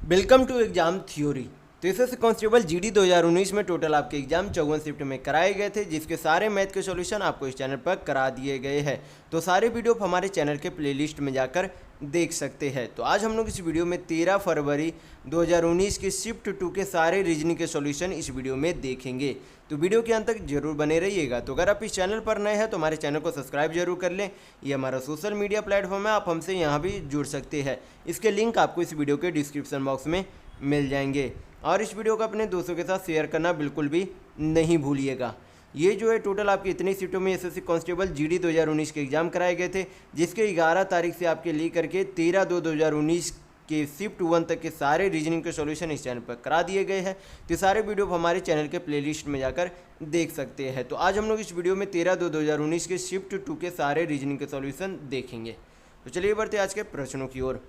Welcome to exam theory. तो SSC constable GD 2019 में total आपके एग्जाम 54 शिफ्ट में कराए गए थे, जिसके सारे मैथ के सॉल्यूशन आपको इस चैनल पर करा दिए गए हैं। तो सारे वीडियो आप हमारे चैनल के प्लेलिस्ट में जाकर देख सकते हैं। तो आज हम लोग इस वीडियो में 13 फरवरी 2019 के शिफ्ट 2 के सारे रीजनिंग के सॉल्यूशन इस वीडियो में देखेंगे। तो वीडियो के अंत तक जरूर बने रहिएगा। तो अगर आप इस चैनल पर नए हैं तो हमारे चैनल को सब्सक्राइब जरूर कर लें। ये हमारा सोशल मीडिया प्लेटफॉर्म है, आप हमसे यहाँ भी जुड़ सकते हैं। इसके लिंक आपको इस वीडियो के डिस्क्रिप्शन बॉक्स में मिल जाएंगे। और इस वीडियो को अपने दोस्तों के साथ शेयर करना बिल्कुल भी नहीं भूलिएगा। ये जो है टोटल आपकी इतनी सीटों में एसएससी कांस्टेबल जीडी 2019 के एग्ज़ाम कराए गए थे, जिसके 11 तारीख से आपके लेकर के 13/2/2019 के शिफ्ट 1 तक के सारे रीजनिंग के सॉल्यूशन इस चैनल पर करा दिए गए हैं। तो सारे वीडियो हमारे चैनल के प्लेलिस्ट में जाकर देख सकते हैं। तो आज हम लोग इस वीडियो में 13/2/2019 के शिफ्ट 2 के सारे रीजनिंग के सॉल्यूशन देखेंगे। तो चलिए बढ़ते आज के प्रश्नों की ओर।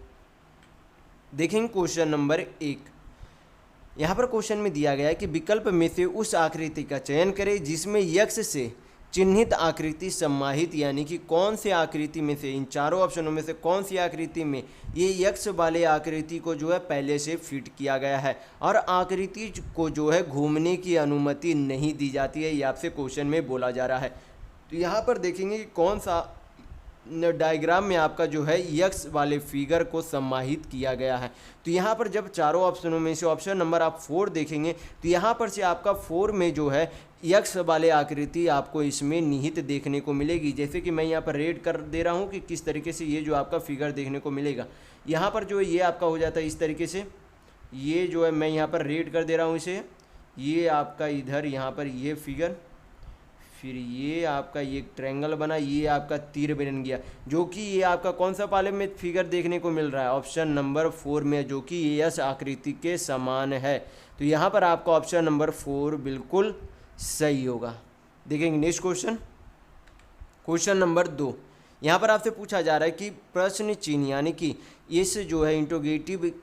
देखेंगे क्वेश्चन नंबर 1। यहाँ पर क्वेश्चन में दिया गया है कि विकल्प में से उस आकृति का चयन करें जिसमें यक्ष से चिन्हित आकृति सम्माहित, यानी कि कौन से आकृति में से, इन चारों ऑप्शनों में से कौन सी आकृति में ये यक्ष वाले आकृति को जो है पहले से फिट किया गया है और आकृति को जो है घूमने की अनुमति नहीं दी जाती है, ये आपसे क्वेश्चन में बोला जा रहा है। तो यहाँ पर देखेंगे कि कौन सा डायग्राम में आपका जो है यक्स वाले फिगर को सम्माहित किया गया है। तो यहाँ पर जब चारों ऑप्शनों में से ऑप्शन नंबर आप 4 देखेंगे तो यहाँ पर से आपका 4 में जो है यक्स वाले आकृति आपको इसमें निहित देखने को मिलेगी। जैसे कि मैं यहाँ पर रेड कर दे रहा हूँ कि किस तरीके से ये जो आपका फिगर देखने को मिलेगा। यहाँ पर जो है ये आपका हो जाता है इस तरीके से, ये जो है मैं यहाँ पर रेड कर दे रहा हूँ इसे, ये आपका इधर यहाँ पर ये फिगर, फिर ये आपका ये ट्रायंगल बना, ये आपका तीर बन गया, जो कि ये आपका कौन सा पाले में फिगर देखने को मिल रहा है, ऑप्शन नंबर 4 में, जो कि ये यस आकृति के समान है। तो यहाँ पर आपका ऑप्शन नंबर 4 बिल्कुल सही होगा। देखेंगे नेक्स्ट क्वेश्चन, क्वेश्चन नंबर 2। यहाँ पर आपसे पूछा जा रहा है कि प्रश्न चिन्ह यानी कि इस जो है इंटरोगेटिव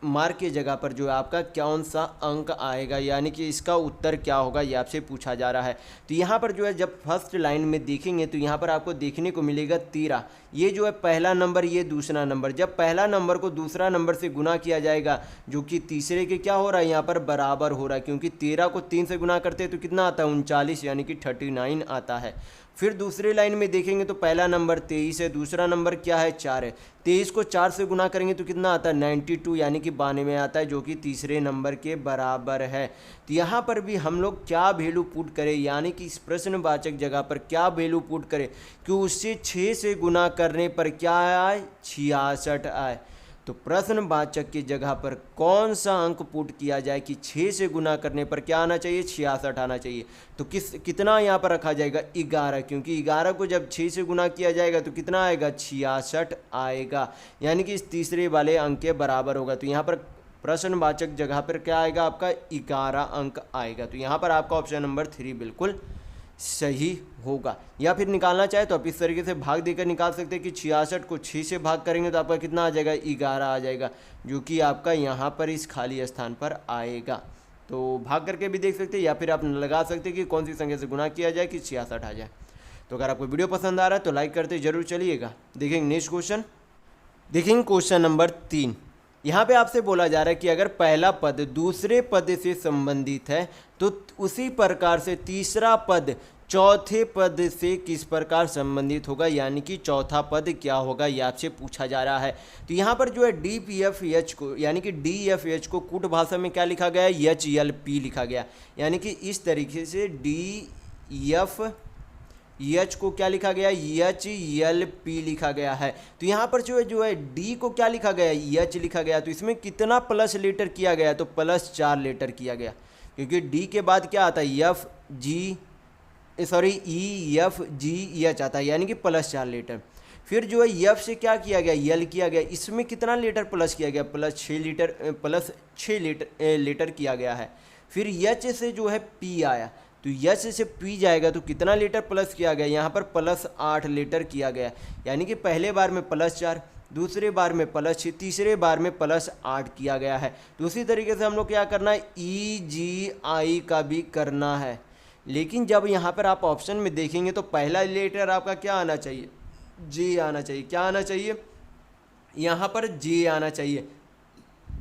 मार्क की जगह पर जो है आपका कौन सा अंक आएगा, यानी कि इसका उत्तर क्या होगा, ये आपसे पूछा जा रहा है। तो यहाँ पर जो है जब फर्स्ट लाइन में देखेंगे तो यहाँ पर आपको देखने को मिलेगा 13, ये जो है पहला नंबर, ये दूसरा नंबर। जब पहला नंबर को दूसरा नंबर से गुना किया जाएगा, जो कि तीसरे के क्या हो रहा है यहाँ पर बराबर हो रहा है, क्योंकि 13 को 3 से गुना करते हैं तो कितना आता है 39, यानी कि 39 आता है। फिर दूसरी लाइन में देखेंगे तो पहला नंबर 23 है, दूसरा नंबर क्या है 4 है, 23 को 4 से गुना करेंगे तो कितना आता है 92, यानी कि 92 आता है, जो कि तीसरे नंबर के बराबर है। तो यहाँ पर भी हम लोग क्या वैल्यू पुट करें, यानी कि इस प्रश्नवाचक जगह पर क्या वैल्यू पुट करें कि उससे 6 से गुना करने पर क्या आए 66 आए। तो प्रश्नवाचक की जगह पर कौन सा अंक पुट किया जाए कि 6 से गुना करने पर क्या आना चाहिए 66 आना चाहिए। तो कितना यहाँ पर रखा जाएगा 11, क्योंकि 11 को जब 6 से गुना किया जाएगा तो कितना आएगा 66 आएगा, यानी कि इस तीसरे वाले अंक के बराबर होगा। तो यहाँ पर प्रश्नवाचक जगह पर क्या आएगा आपका 11 अंक आएगा। तो यहाँ पर आपका ऑप्शन नंबर 3 बिल्कुल सही होगा। या फिर निकालना चाहे तो आप इस तरीके से भाग देकर निकाल सकते हैं कि 66 को 6 से भाग करेंगे तो आपका कितना आ जाएगा 11 आ जाएगा, जो कि आपका यहाँ पर इस खाली स्थान पर आएगा। तो भाग करके भी देख सकते हैं, या फिर आप लगा सकते हैं कि कौन सी संख्या से गुना किया जाए कि 66 आ जाए। तो अगर आपको वीडियो पसंद आ रहा है तो लाइक करते जरूर चलिएगा। देखेंगे नेक्स्ट क्वेश्चन, देखेंगे क्वेश्चन नंबर 3। यहाँ पे आपसे बोला जा रहा है कि अगर पहला पद दूसरे पद से संबंधित है तो उसी प्रकार से तीसरा पद चौथे पद से किस प्रकार संबंधित होगा, यानी कि चौथा पद क्या होगा, ये आपसे पूछा जा रहा है। तो यहाँ पर जो है DPFH को, यानी कि DFH को कूट भाषा में क्या लिखा गया है HLP लिखा गया, यानी कि इस तरीके से DFH को क्या लिखा गया HLP लिखा गया है। तो यहाँ पर जो है D को क्या लिखा गया H लिखा गया। तो इसमें कितना प्लस लेटर किया गया, तो +4 लेटर किया गया, क्योंकि D के बाद क्या आता है EFGH आता है, यानी कि +4 लेटर। फिर जो है F से क्या किया गया L किया गया, इसमें कितना लेटर प्लस किया गया +6 लेटर किया गया है। फिर H से जो है P आया, तो H से P जाएगा तो कितना लेटर प्लस किया गया, यहाँ पर +8 लेटर किया गया, यानी कि पहले बार में +4, दूसरे बार में +6, तीसरे बार में +8 किया गया है। तो उसी तरीके से हम लोग क्या करना है EGI का भी करना है। लेकिन जब यहाँ पर आप ऑप्शन में देखेंगे तो पहला लेटर आपका क्या आना चाहिए J आना चाहिए। क्या आना चाहिए यहाँ पर J आना चाहिए।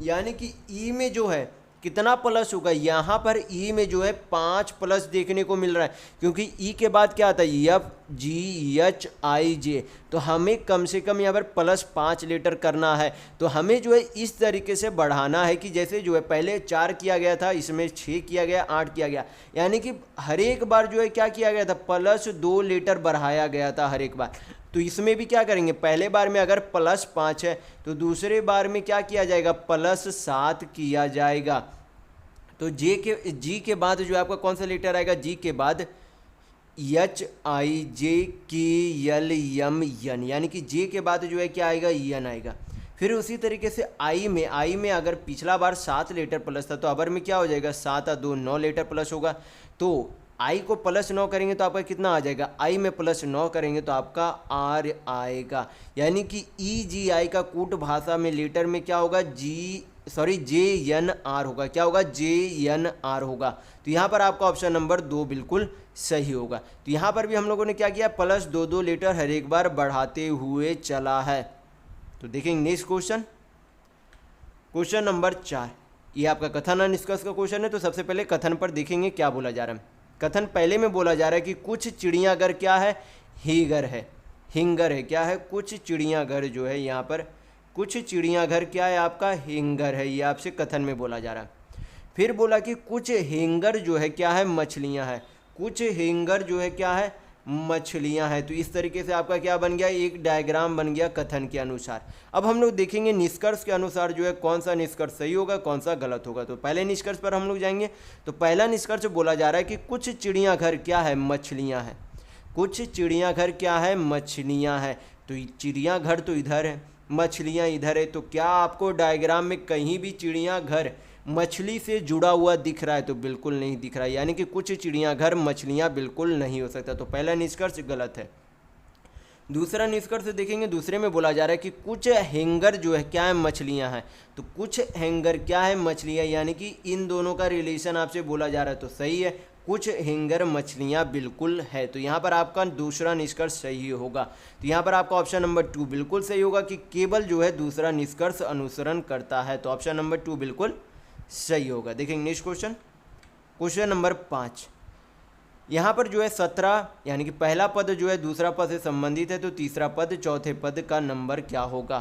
यानी कि ई में जो है कितना प्लस होगा, यहाँ पर ई में जो है 5 प्लस देखने को मिल रहा है, क्योंकि ई के बाद क्या आता है एफ जी एच आई जे, तो हमें कम से कम यहाँ पर +5 लीटर करना है। तो हमें जो है इस तरीके से बढ़ाना है कि जैसे जो है पहले 4 किया गया था, इसमें 6 किया गया, 8 किया गया, यानी कि हर एक बार जो है क्या किया गया था, +2 लीटर बढ़ाया गया था हर एक बार। तो इसमें भी क्या करेंगे, पहले बार में अगर +5 है तो दूसरे बार में क्या किया जाएगा, +7 किया जाएगा। तो जी के बाद जो है आपका कौन सा लीटर आएगा, जी के बाद एच आई जे के एल एम एन, यानी कि जे के बाद जो है क्या आएगा, एन आएगा। फिर उसी तरीके से आई में अगर पिछला बार 7 लीटर प्लस था तो अबर में क्या हो जाएगा, 7 और 2 9 लीटर प्लस होगा। तो आई को +9 करेंगे तो आपका कितना आ जाएगा, आई में +9 करेंगे तो आपका आर आएगा, यानी कि ई जी आई का कूट भाषा में लीटर में क्या होगा, जे एन आर होगा, क्या होगा, जे एन आर होगा। तो यहाँ पर आपका ऑप्शन नंबर 2 बिल्कुल सही होगा। तो यहाँ पर भी हम लोगों ने क्या किया, +2 लीटर हर एक बार बढ़ाते हुए चला है। तो देखेंगे नेक्स्ट क्वेश्चन, क्वेश्चन नंबर 4, ये आपका कथन और निष्कर्ष का क्वेश्चन है। तो सबसे पहले कथन पर देखेंगे क्या बोला जा रहा है। कथन पहले में बोला जा रहा है कि कुछ चिड़ियाघर क्या है, हीगर है, हिंगर है, क्या है, कुछ चिड़ियाघर जो है यहाँ पर, कुछ चिड़ियाघर क्या है आपका, हिंगर है, ये आपसे कथन में बोला जा रहा है। फिर बोला कि कुछ हिंगर जो है क्या है, मछलियाँ हैं, कुछ हिंगर जो है क्या है, मछलियाँ हैं। तो इस तरीके से आपका क्या बन गया, एक डायग्राम बन गया कथन के अनुसार। अब हम लोग देखेंगे निष्कर्ष के अनुसार जो है कौन सा निष्कर्ष सही होगा, कौन सा गलत होगा। तो पहले निष्कर्ष पर हम लोग जाएंगे। तो पहला निष्कर्ष बोला जा रहा है कि कुछ चिड़ियाघर क्या है, मछलियाँ हैं, कुछ चिड़ियाघर क्या है, मछलियाँ हैं। तो चिड़ियाघर तो इधर है, मछलियाँ इधर है, तो क्या आपको डायग्राम में कहीं भी चिड़ियाघर मछली से जुड़ा हुआ दिख रहा है, तो बिल्कुल नहीं दिख रहा है, यानी कि कुछ चिड़ियाघर मछलियाँ बिल्कुल नहीं हो सकता। तो पहला निष्कर्ष गलत है। दूसरा निष्कर्ष देखेंगे, दूसरे में बोला जा रहा है कि कुछ हैंगर जो है क्या है, मछलियाँ हैं। तो कुछ हैंगर क्या है, मछलियाँ, यानी कि इन दोनों का रिलेशन आपसे बोला जा रहा है, तो सही है, कुछ हैंगर मछलियाँ बिल्कुल है। तो यहाँ पर आपका दूसरा निष्कर्ष सही होगा। तो यहाँ पर आपका ऑप्शन नंबर 2 बिल्कुल सही होगा कि केवल जो है दूसरा निष्कर्ष अनुसरण करता है। तो ऑप्शन नंबर 2 बिल्कुल सही होगा। देखेंगे नेक्स्ट क्वेश्चन, क्वेश्चन नंबर 5। यहाँ पर जो है 17, यानी कि पहला पद जो है दूसरा पद से संबंधित है, तो तीसरा पद चौथे पद का नंबर क्या होगा।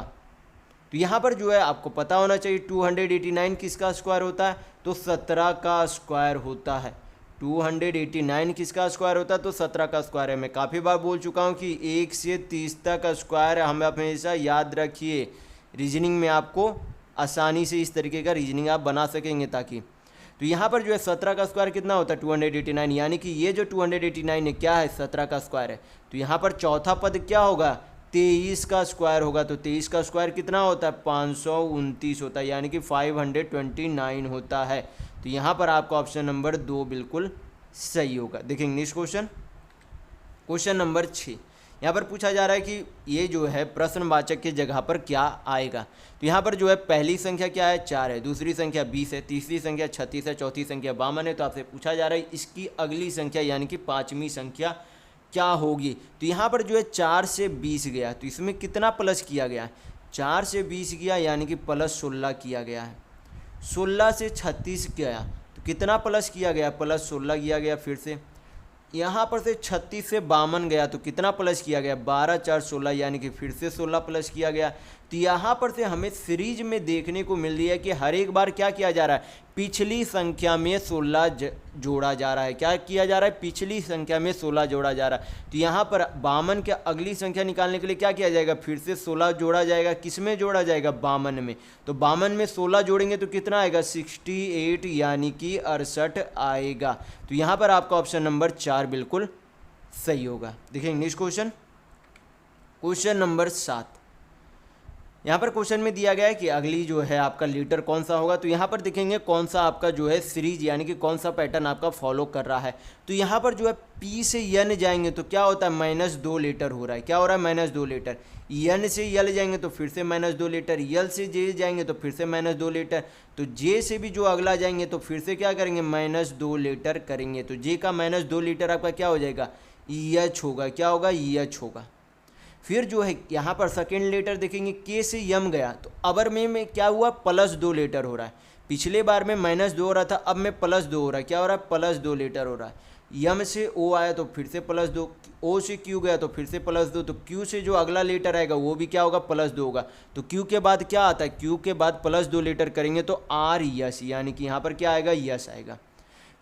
तो यहाँ पर जो है आपको पता होना चाहिए 289 किसका स्क्वायर होता है, तो 17 का स्क्वायर होता है। 289 किसका स्क्वायर होता है, तो 17 का स्क्वायर है। मैं काफ़ी बार बोल चुका हूँ कि 1 से 30 तक का स्क्वायर हमें हमेशा याद रखिए, रीजनिंग में आपको आसानी से इस तरीके का रीजनिंग आप बना सकेंगे ताकि। तो यहाँ पर जो है 17 का स्क्वायर कितना होता है, 289, यानी कि ये जो 289 है क्या है, 17 का स्क्वायर है। तो यहाँ पर चौथा पद क्या होगा, 23 का स्क्वायर होगा। तो 23 का स्क्वायर कितना होता है, 529 होता है, यानी कि 529 होता है। तो यहाँ पर आपका ऑप्शन नंबर 2 बिल्कुल सही होगा। देखेंगे नेक्स्ट क्वेश्चन, क्वेश्चन नंबर 6। यहाँ पर पूछा जा रहा है कि ये जो है प्रश्नवाचक की जगह पर क्या आएगा। तो यहाँ पर जो है पहली संख्या क्या है, 4 है, दूसरी संख्या 20 है, तीसरी संख्या 36 है, चौथी संख्या 52 है। तो आपसे पूछा जा रहा है इसकी अगली संख्या यानी कि 5वीं संख्या क्या होगी। तो यहाँ पर जो है 4 से 20 गया, तो इसमें कितना प्लस किया गया है, 4 से 20 गया यानी कि +16 किया गया है। 16 से 36 गया तो कितना प्लस किया गया, +16 किया गया। फिर से यहाँ पर से 36 से 52 गया तो कितना प्लस किया गया, 12 4 16, यानी कि फिर से 16 प्लस किया गया। तो यहाँ पर से हमें सीरीज में देखने को मिल रही है कि हर एक बार क्या किया जा रहा है, पिछली संख्या में 16 जोड़ा जा रहा है। क्या किया जा रहा है, पिछली संख्या में 16 जोड़ा जा रहा है। तो यहाँ पर 52 के अगली संख्या निकालने के लिए क्या किया जाएगा, फिर से 16 जोड़ा जाएगा। किस में जोड़ा जाएगा, 52 में। तो 52 में 16 जोड़ेंगे तो कितना आएगा, 68, यानी कि 68 आएगा। तो यहाँ पर आपका ऑप्शन नंबर 4 बिल्कुल सही होगा। देखिए नेक्स्ट क्वेश्चन, क्वेश्चन नंबर 7। यहाँ पर क्वेश्चन में दिया गया है कि अगली जो है आपका लीटर कौन सा होगा। तो यहाँ पर देखेंगे कौन सा आपका जो है सीरीज यानी कि कौन सा पैटर्न आपका फॉलो कर रहा है। तो यहाँ पर जो है P से N जाएंगे तो क्या होता है, -2 लीटर हो रहा है। क्या हो रहा है, -2 लीटर। N से L जाएंगे तो फिर से -2 लीटर। L से J जाएंगे तो फिर से -2 लीटर। तो J से भी जो अगला जाएंगे तो फिर से क्या करेंगे, -2 लीटर करेंगे। तो J का -2 लीटर आपका क्या हो जाएगा, EH होगा। क्या होगा, EH होगा। फिर जो है यहाँ पर सेकेंड लेटर देखेंगे के से यम गया तो अबर में क्या हुआ, +2 लेटर हो रहा है। पिछले बार में -2 हो रहा था, अब में +2 हो रहा है। क्या हो रहा है, +2 लेटर हो रहा है। यम से ओ आया तो फिर से +2, ओ से क्यू गया तो फिर से +2, तो क्यू से जो अगला लेटर आएगा वो भी क्या होगा, +2 होगा। तो क्यू के बाद क्या आता है, क्यू के बाद +2 लेटर करेंगे तो आर यस, यानी कि यहाँ पर क्या आएगा, यस आएगा।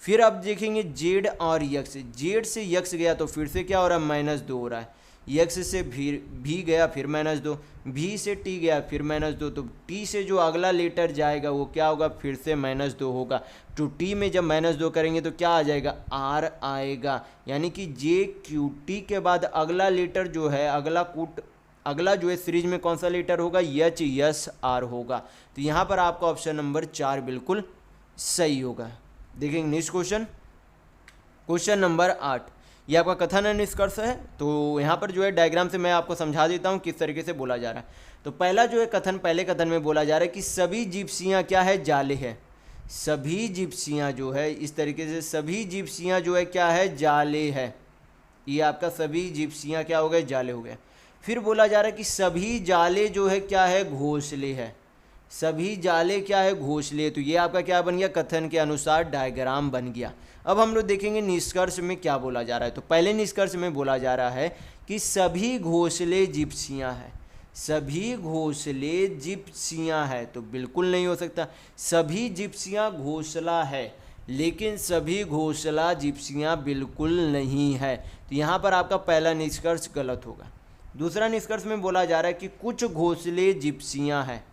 फिर अब देखेंगे जेड और यक्स, जेड से यक्स गया तो फिर से क्या हो रहा है, -2 हो रहा है। यक्स से भी गया फिर -2, भी से टी गया फिर -2, तो टी से जो अगला लेटर जाएगा वो क्या होगा, फिर से -2 होगा। तो टी में जब -2 करेंगे तो क्या आ जाएगा, आर आएगा। यानी कि जे क्यू टी के बाद अगला लेटर जो है, अगला जो है सीरीज में कौन सा लेटर होगा, एच यस आर होगा। तो यहाँ पर आपका ऑप्शन नंबर 4 बिल्कुल सही होगा। देखेंगे नेक्स्ट क्वेश्चन, क्वेश्चन नंबर 8। ये आपका कथन है, निष्कर्ष है। तो यहाँ पर जो है डायग्राम से मैं आपको समझा देता हूँ किस तरीके से बोला जा रहा है। तो पहला जो है कथन, पहले कथन में बोला जा रहा है कि सभी जिप्सियाँ क्या है, जाले है। सभी जिप्सियाँ जो है इस तरीके से, सभी जिप्सियाँ जो है क्या है, जाले है। ये आपका सभी जिप्सियाँ क्या हो गए, जाले हो गए। फिर बोला जा रहा है कि सभी जाले जो है क्या है, घोंसले है। सभी जाले क्या है, घोंसले। तो ये आपका क्या बन गया, कथन के अनुसार डायग्राम बन गया। अब हम लोग देखेंगे निष्कर्ष में क्या बोला जा रहा है। तो पहले निष्कर्ष में बोला जा रहा है कि सभी घोंसले जिप्सियाँ हैं। सभी घोंसले जिप्सियाँ है, तो बिल्कुल नहीं हो सकता। सभी जिप्सियाँ घोंसला है, लेकिन सभी घोंसला जिप्सियाँ बिल्कुल नहीं है। तो यहाँ पर आपका पहला निष्कर्ष गलत होगा। दूसरा निष्कर्ष में बोला जा रहा है कि कुछ घोंसले जिप्सियाँ हैं,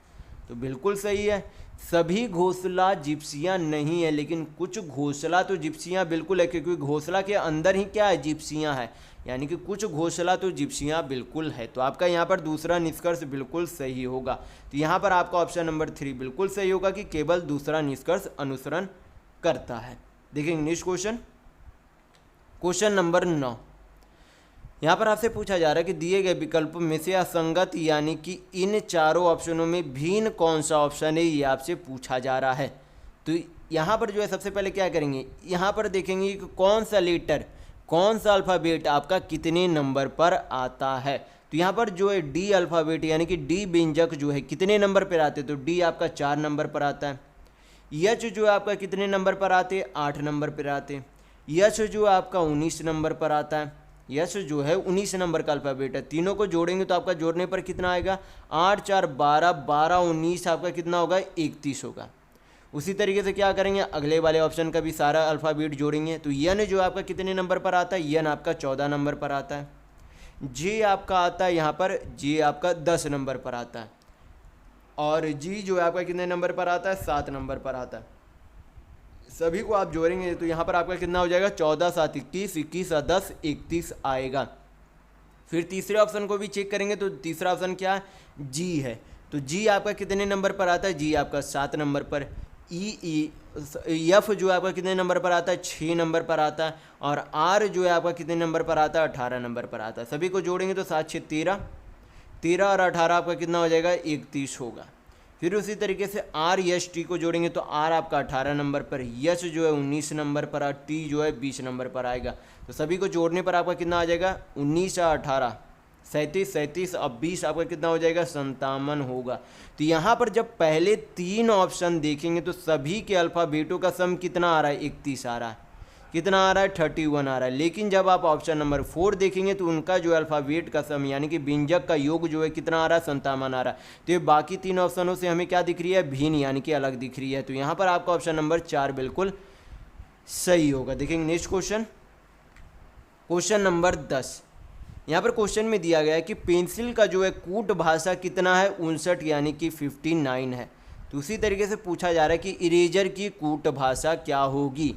तो बिल्कुल सही है। सभी घोंसला जिप्सियाँ नहीं है, लेकिन कुछ घोंसला तो जिप्सियाँ बिल्कुल है, क्योंकि घोंसला के अंदर ही क्या है, जिप्सियाँ है। यानी कि कुछ घोंसला तो जिप्सियाँ बिल्कुल है। तो आपका यहाँ पर दूसरा निष्कर्ष बिल्कुल सही होगा। तो यहाँ पर आपका ऑप्शन नंबर 3 बिल्कुल सही होगा कि केवल दूसरा निष्कर्ष अनुसरण करता है। देखेंगे नेक्स्ट क्वेश्चन, क्वेश्चन नंबर 9। यहाँ पर आपसे पूछा जा रहा है कि दिए गए विकल्पों में से असंगत यानी कि इन चारों ऑप्शनों में भिन्न कौन सा ऑप्शन है, ये आपसे पूछा जा रहा है। तो यहाँ पर जो है सबसे पहले क्या करेंगे, यहाँ पर देखेंगे कि कौन सा लेटर, कौन सा अल्फ़ाबेट आपका कितने नंबर पर आता है। तो यहाँ पर जो है डी अल्फ़ाबेट यानी कि डी व्यंजक जो है कितने नंबर पर आते हैं, तो डी आपका 4 नंबर पर आता है। एच जो है आपका कितने नंबर पर आते हैं, 8 नंबर पर आते हैं। एच जो है आपका 19 नंबर पर आता है। यस जो है 19 नंबर का अल्फ़ाबेट है। तीनों को जोड़ेंगे तो आपका जोड़ने पर कितना आएगा, 8 4 12, 12 19 आपका कितना होगा, 31 होगा। उसी तरीके से क्या करेंगे, अगले वाले ऑप्शन का भी सारा अल्फ़ाबेट जोड़ेंगे। तो यन जो आपका कितने नंबर पर आता है, यन आपका 14 नंबर पर आता है। जे आपका आता है यहाँ पर, जे आपका 10 नंबर पर आता है। और जी जो है आपका कितने नंबर पर आता है, 7 नंबर पर आता है। सभी को आप जोड़ेंगे तो यहाँ पर आपका कितना हो जाएगा, 14 7 21, 21 और 10 31 आएगा। फिर तीसरे ऑप्शन को भी चेक करेंगे तो तीसरा ऑप्शन क्या है, जी है। तो जी आपका कितने नंबर पर आता है, जी आपका 7 नंबर पर। एफ जो है आपका कितने नंबर पर आता है, 6 नंबर पर आता है। और आर जो है आपका कितने नंबर पर आता है, 18 नंबर पर आता है। सभी को जोड़ेंगे तो 7 6 13, 13 और 18 आपका कितना हो जाएगा, 31 होगा। फिर उसी तरीके से आर यस टी को जोड़ेंगे तो आर आपका 18 नंबर पर, यस जो है 19 नंबर पर और टी जो है 20 नंबर पर आएगा। तो सभी को जोड़ने पर आपका कितना आ जाएगा, 19 और 18 37, 37 और 20 आपका कितना हो जाएगा, 57 होगा। तो यहाँ पर जब पहले 3 ऑप्शन देखेंगे तो सभी के अल्फ़ाबेटों का सम कितना आ रहा है, 31 आ रहा है। कितना आ रहा है, 31 आ रहा है। लेकिन जब आप ऑप्शन नंबर 4 देखेंगे तो उनका जो अल्फ़ाबेट का सम यानी कि व्यंजक का योग जो है कितना आ रहा है, 57 आ रहा है। तो ये बाकी 3 ऑप्शनों से हमें क्या दिख रही है, भिन्न यानी कि अलग दिख रही है। तो यहाँ पर आपका ऑप्शन नंबर 4 बिल्कुल सही होगा। देखेंगे नेक्स्ट क्वेश्चन, क्वेश्चन नंबर 10। यहाँ पर क्वेश्चन में दिया गया है कि पेंसिल का जो है कूट भाषा कितना है, 59 यानी कि 59 है। तो उसी तरीके से पूछा जा रहा है कि इरेजर की कूट भाषा क्या होगी।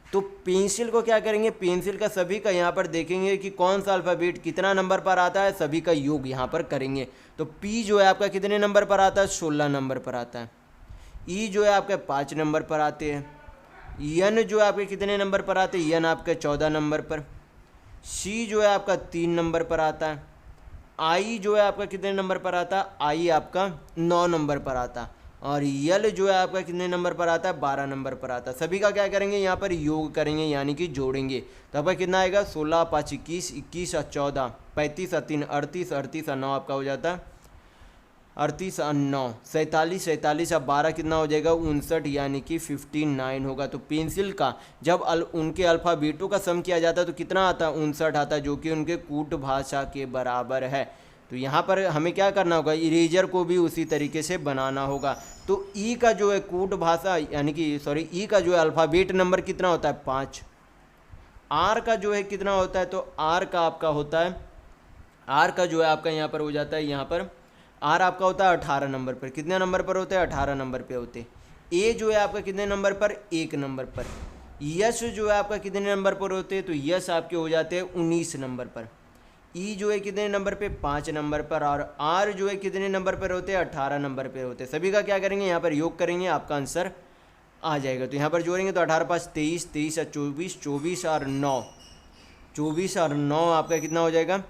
तो पेंसिल को क्या करेंगे, पेंसिल का सभी का यहाँ पर देखेंगे कि कौन सा अल्फ़ाबेट कितना नंबर पर आता है, सभी का योग यहाँ पर करेंगे। तो पी जो है आपका कितने नंबर पर आता है, 16 नंबर पर आता है। ई जो है आपके 5 नंबर पर आते हैं। यन जो है आपके कितने नंबर पर आते हैं, यन आपके 14 नंबर पर। सी जो है आपका 3 नंबर पर आता है। आई जो है आपका कितने नंबर पर आता है, आई आपका 9 नंबर पर आता है। और यल जो है आपका कितने नंबर पर आता है, 12 नंबर पर आता है। सभी का क्या करेंगे, यहाँ पर योग करेंगे यानी कि जोड़ेंगे, तो आपका कितना आएगा 16 5 21, 21 और 14, 35 और 3 38, 38 और 9 आपका हो जाता है 38 और 9 47, 47 और 12 कितना हो जाएगा 59 यानी कि 59 होगा। तो पेंसिल का जब उनके अल्फ़ाबेटों का सम किया जाता है तो कितना आता है 59 आता है, जो कि उनके कूट भाषा के बराबर है। तो यहाँ पर हमें क्या करना होगा, इरेजर को भी उसी तरीके से बनाना होगा। तो ई का जो है कूट भाषा यानी कि ई का जो है अल्फ़ाबेट नंबर कितना होता है 5। आर का जो है कितना होता है, तो आर का आपका होता है, आर का जो है आपका यहाँ पर हो जाता है, यहाँ पर आर आपका होता है 18 नंबर पर। कितने नंबर पर होते हैं, 18 नंबर पे होते। ए जो है आपका कितने नंबर पर, 1 नंबर पर। यश जो है आपका कितने नंबर पर होते हैं, तो यश आपके हो जाते हैं 19 नंबर पर। ई जो है कितने नंबर पे, 5 नंबर पर। और आर जो है कितने नंबर पर होते हैं, 18 नंबर पर होते हैं। सभी का क्या करेंगे, यहाँ पर योग करेंगे, आपका आंसर आ जाएगा। तो यहाँ पर जोड़ेंगे तो 18 5 23, 23 और 24, 24 और 9, 24 और 9 आपका कितना हो जाएगा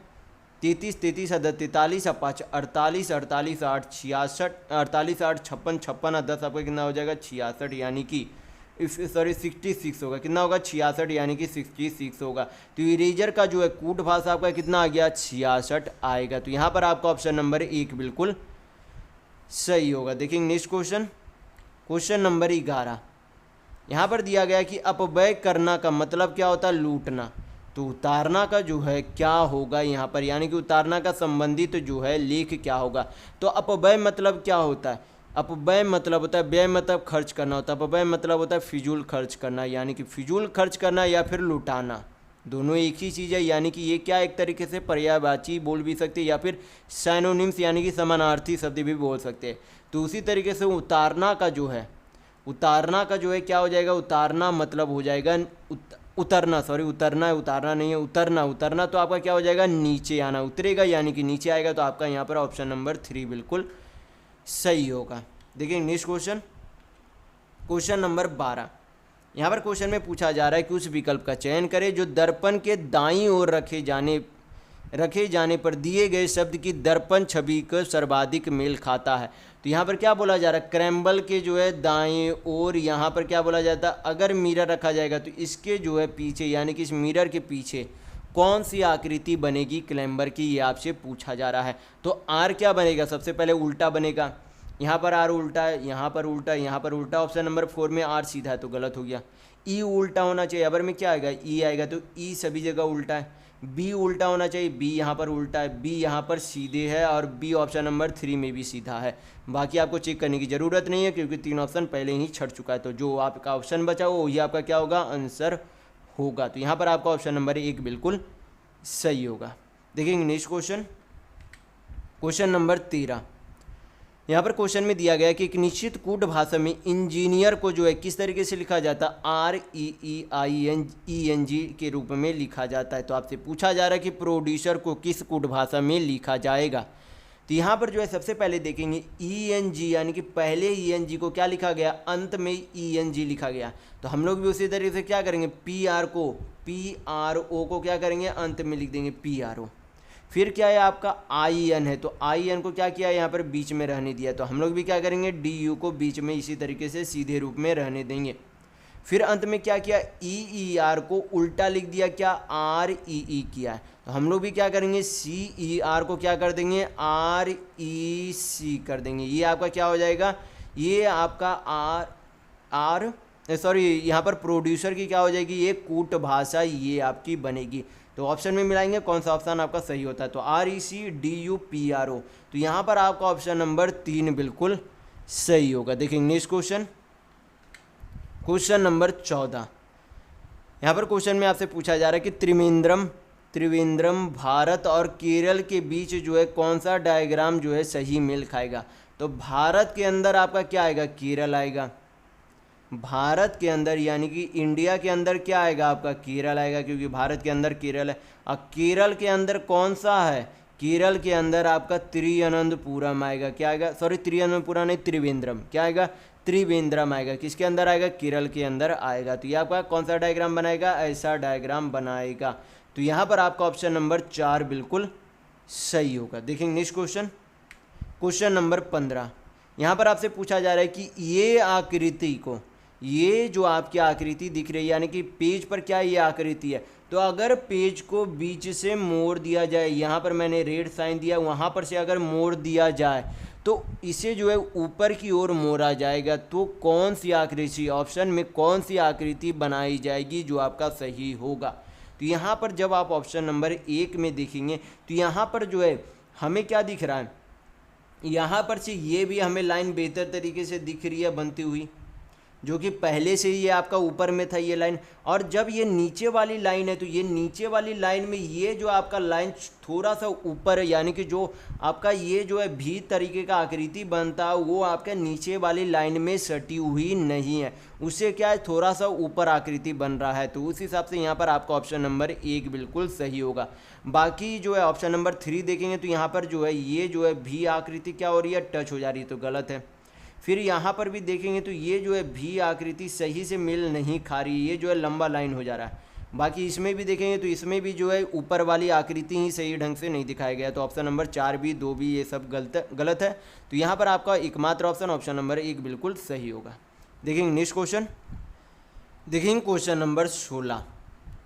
33, 33 और 10 43 और 5 48, 48 8 66, 48 8 56, 56 और 10 आपका कितना हो जाएगा 66 यानी कि 66 होगा। कितना होगा 66 यानी कि 66 होगा। तो इरेजर का जो है कूट भाषा आपका कितना आ गया 66 आएगा। तो यहाँ पर आपका ऑप्शन नंबर 1 बिल्कुल सही होगा। देखिए नेक्स्ट क्वेश्चन, क्वेश्चन नंबर 11। यहाँ पर दिया गया कि अपव्यय करना का मतलब क्या होता है, लूटना। तो उतारना का जो है क्या होगा यहाँ पर, यानी कि उतारना का संबंधित जो है लेख क्या होगा। तो अपव्यय मतलब क्या होता है, अपव्यय मतलब होता है, व्यय मतलब खर्च करना होता है, अपव्यय मतलब होता है फिजूल खर्च करना, यानी कि फिजूल खर्च करना या फिर लुटाना, दोनों एक ही चीज़ है। यानी कि ये क्या एक तरीके से पर्यायवाची बोल भी सकते हैं या फिर साइनोनिम्स यानी कि समानार्थी शब्द भी बोल सकते हैं। तो उसी तरीके से उतारना का जो है, उतारना का जो है क्या हो जाएगा, उतारना मतलब हो जाएगा उतरना, उतरना है, उतारना नहीं है, उतरना। उतरना तो आपका क्या हो जाएगा नीचे आना, उतरेगा यानी कि नीचे आएगा। तो आपका यहाँ पर ऑप्शन नंबर 3 बिल्कुल सही होगा। देखिए नेक्स्ट क्वेश्चन, क्वेश्चन नंबर 12। यहाँ पर क्वेश्चन में पूछा जा रहा है कि उस विकल्प का चयन करें जो दर्पण के दाईं ओर रखे जाने पर दिए गए शब्द की दर्पण छवि को सर्वाधिक मेल खाता है। तो यहाँ पर क्या बोला जा रहा है, क्रैम्बल के जो है दाएं ओर यहाँ पर क्या बोला जाता है, अगर मिरर रखा जाएगा तो इसके जो है पीछे यानी कि इस मिरर के पीछे कौन सी आकृति बनेगी क्लैम्बर की, ये आपसे पूछा जा रहा है। तो आर क्या बनेगा, सबसे पहले उल्टा बनेगा। यहाँ पर आर उल्टा है, यहाँ पर उल्टा, यहाँ पर उल्टा। ऑप्शन नंबर 4 में आर सीधा है तो गलत हो गया। ई उल्टा होना चाहिए, अबर में क्या आएगा ई आएगा, तो ई सभी जगह उल्टा है। बी उल्टा होना चाहिए, बी यहाँ पर उल्टा है, बी यहाँ पर सीधे है, और बी ऑप्शन नंबर 3 में भी सीधा है। बाकी आपको चेक करने की ज़रूरत नहीं है क्योंकि 3 ऑप्शन पहले ही छट चुका है। तो जो आपका ऑप्शन बचा हो वही आपका क्या होगा, आंसर होगा। तो यहाँ पर आपका ऑप्शन नंबर 1 बिल्कुल सही होगा। देखेंगे नेक्स्ट क्वेश्चन, क्वेश्चन नंबर 13। यहाँ पर क्वेश्चन में दिया गया है कि एक निश्चित कूट भाषा में इंजीनियर को जो है किस तरीके से लिखा जाता है, REEING के रूप में लिखा जाता है। तो आपसे पूछा जा रहा है कि प्रोड्यूसर को किस कूट भाषा में लिखा जाएगा। तो यहाँ पर जो है सबसे पहले देखेंगे ENG यानी कि पहले ENG को क्या लिखा गया, अंत में ENG लिखा गया। तो हम लोग भी उसी तरीके से क्या करेंगे, PRO को क्या करेंगे, अंत में लिख देंगे PRO। फिर क्या है आपका IN है, तो IN को क्या किया यहाँ पर बीच में रहने दिया। तो हम लोग भी क्या करेंगे DU को बीच में इसी तरीके से सीधे रूप में रहने देंगे। फिर अंत में क्या किया, EER को उल्टा लिख दिया, क्या REE किया है। तो हम लोग भी क्या करेंगे CER को क्या कर देंगे REC कर देंगे। ये आपका क्या हो जाएगा, ये आपका यहाँ पर प्रोड्यूसर की क्या हो जाएगी, ये कूट भाषा ये आपकी बनेगी। तो ऑप्शन में मिलाएंगे कौन सा ऑप्शन आपका सही होता है, तो RECDUPRO। तो यहाँ पर आपका ऑप्शन नंबर 3 बिल्कुल सही होगा। देखेंगे नेक्स्ट क्वेश्चन, क्वेश्चन नंबर 14। यहाँ पर क्वेश्चन में आपसे पूछा जा रहा है कि त्रिवेंद्रम भारत और केरल के बीच जो है कौन सा डायग्राम जो है सही मेल खाएगा। तो भारत के अंदर आपका क्या आएगा, केरल आएगा। भारत के अंदर यानी कि इंडिया के अंदर क्या आएगा आपका, केरल आएगा, क्योंकि भारत के अंदर केरल है। और केरल के अंदर कौन सा है, केरल के अंदर आपका त्रिअनंतपुरम आएगा। क्या आएगा, त्रिअनंतपुरम नहीं, त्रिवेंद्रम। क्या आएगा, त्रिवेंद्रम आएगा। किसके अंदर आएगा, केरल के अंदर आएगा। तो ये आपका कौन सा डायग्राम बनाएगा, ऐसा डायग्राम बनाएगा। तो यहाँ पर आपका ऑप्शन नंबर 4 बिल्कुल सही होगा। देखेंगे नेक्स्ट क्वेश्चन, क्वेश्चन नंबर 15। यहाँ पर आपसे पूछा जा रहा है कि ये आकृति को, ये जो आपकी आकृति दिख रही है यानी कि पेज पर क्या ये आकृति है, तो अगर पेज को बीच से मोड़ दिया जाए, यहाँ पर मैंने रेड साइन दिया, वहाँ पर से अगर मोड़ दिया जाए तो इसे जो है ऊपर की ओर मोड़ा जाएगा, तो कौन सी आकृति, ऑप्शन में कौन सी आकृति बनाई जाएगी जो आपका सही होगा। तो यहाँ पर जब आप ऑप्शन नंबर 1 में देखेंगे तो यहाँ पर जो है हमें क्या दिख रहा है, यहाँ पर से ये भी हमें लाइन बेहतर तरीके से दिख रही है बनती हुई, जो कि पहले से ही ये आपका ऊपर में था ये लाइन। और जब ये नीचे वाली लाइन है तो ये नीचे वाली लाइन में ये जो आपका लाइन थोड़ा सा ऊपर है, यानी कि जो आपका ये जो है भी तरीके का आकृति बनता है वो आपके नीचे वाली लाइन में सटी हुई नहीं है, उससे क्या है थोड़ा सा ऊपर आकृति बन रहा है। तो उस हिसाब से यहाँ पर आपका ऑप्शन नंबर 1 बिल्कुल सही होगा। बाकी जो है ऑप्शन नंबर 3 देखेंगे तो यहाँ पर जो है ये जो है भी आकृति क्या हो रही है, टच हो जा रही है, तो गलत है। फिर यहाँ पर भी देखेंगे तो ये जो है भी आकृति सही से मेल नहीं खा रही है, ये जो है लंबा लाइन हो जा रहा है। बाकी इसमें भी देखेंगे तो इसमें भी जो है ऊपर वाली आकृति ही सही ढंग से नहीं दिखाया गया, तो ऑप्शन नंबर 4 भी, 2 भी, ये सब गलत है। तो यहाँ पर आपका एकमात्र ऑप्शन नंबर 1 बिल्कुल सही होगा। देखेंगे नेक्स्ट क्वेश्चन, देखेंगे क्वेश्चन नंबर 16।